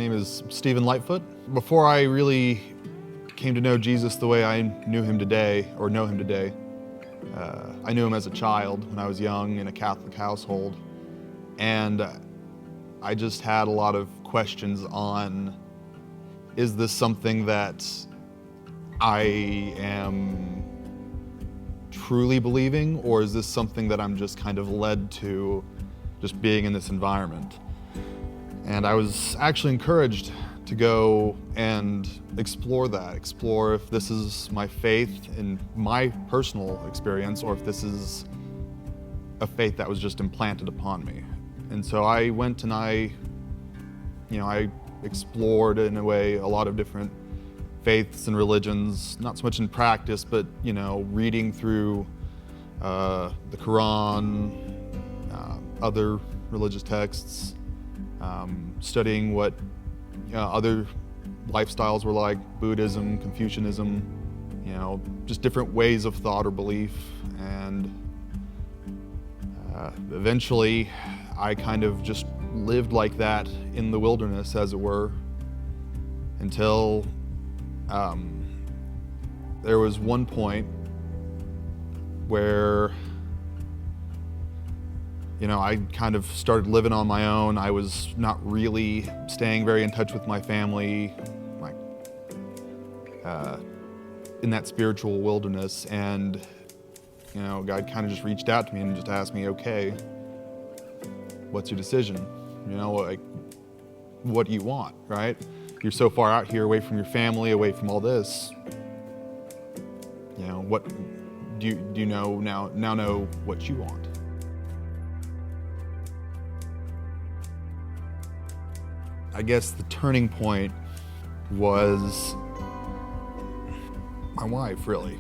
name is Stephen Lightfoot. Before I really came to know Jesus the way I knew him today, I knew him as a child when I was young in a Catholic household. And I just had a lot of questions on, is this something that I am truly believing, or is this something that I'm just kind of led to just being in this environment? And I was actually encouraged to go and explore if this is my faith in my personal experience, or if this is a faith that was just implanted upon me. And so I went and I explored in a way a lot of different faiths and religions, not so much in practice, but reading through the Quran, other religious texts, studying what other lifestyles were like, Buddhism, Confucianism, just different ways of thought or belief. And eventually I kind of just lived like that in the wilderness, as it were, until there was one point where I kind of started living on my own. I was not really staying very in touch with my family, in that spiritual wilderness. And, God kind of just reached out to me and just asked me, okay, what's your decision? What do you want, right? You're so far out here, away from your family, away from all this. What do you know know what you want? I guess the turning point was my wife, really.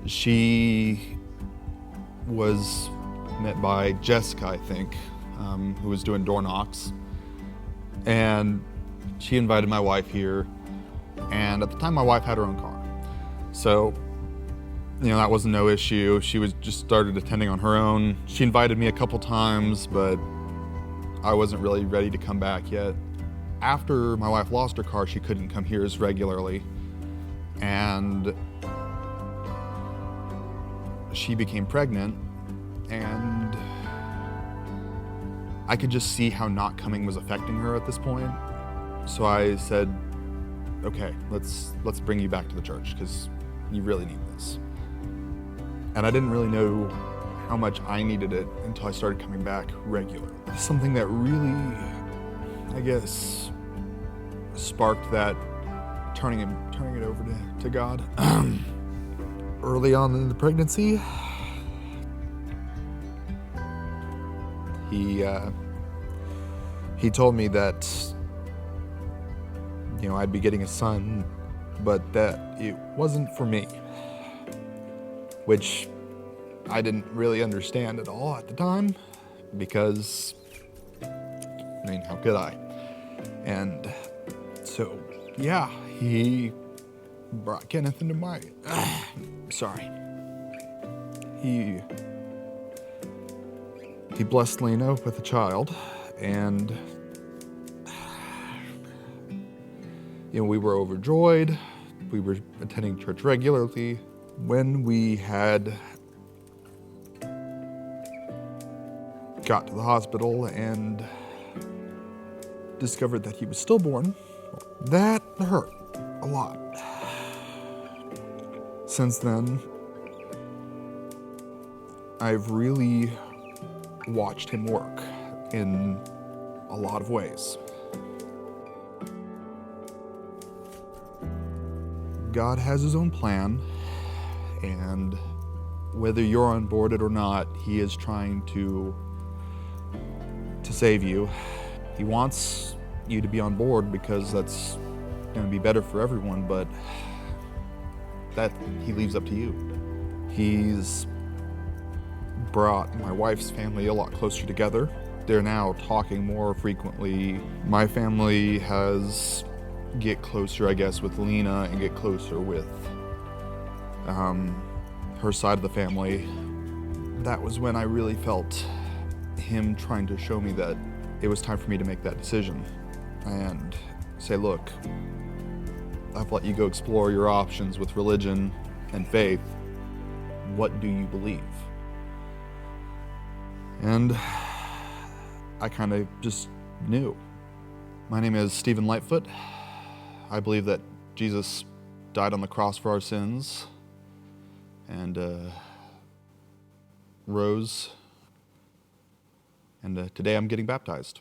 She was met by Jessica, I think, who was doing door knocks. And she invited my wife here. And at the time, my wife had her own car. So, that wasn't no issue. She was just started attending on her own. She invited me a couple times, but I wasn't really ready to come back yet. After my wife lost her car, she couldn't come here as regularly. And she became pregnant, and I could just see how not coming was affecting her at this point. So I said, okay, let's bring you back to the church, because you really need this. And I didn't really know how much I needed it until I started coming back regularly. Something that really, I guess, sparked that turning it over to God. Early on in the pregnancy, he told me that I'd be getting a son, but that it wasn't for me, which I didn't really understand at all at the time, because how could I? And so he brought Kenneth into my he blessed Lena with a child, and we were overjoyed. We were attending church regularly. When we had got to the hospital and discovered that he was stillborn, that hurt a lot. Since then, I've really watched him work in a lot of ways. God has his own plan, and whether you're on board it or not, he is trying to save you. He wants you to be on board because that's going to be better for everyone, but that he leaves up to you. He's brought my wife's family a lot closer together. They're now talking more frequently. My family has get closer, I guess, with Lena and get closer with her side of the family. That was when I really felt him trying to show me that it was time for me to make that decision and say, look, I've let you go explore your options with religion and faith. What do you believe? And I kind of just knew. My name is Stephen Lightfoot. I believe that Jesus died on the cross for our sins and rose, and today I'm getting baptized.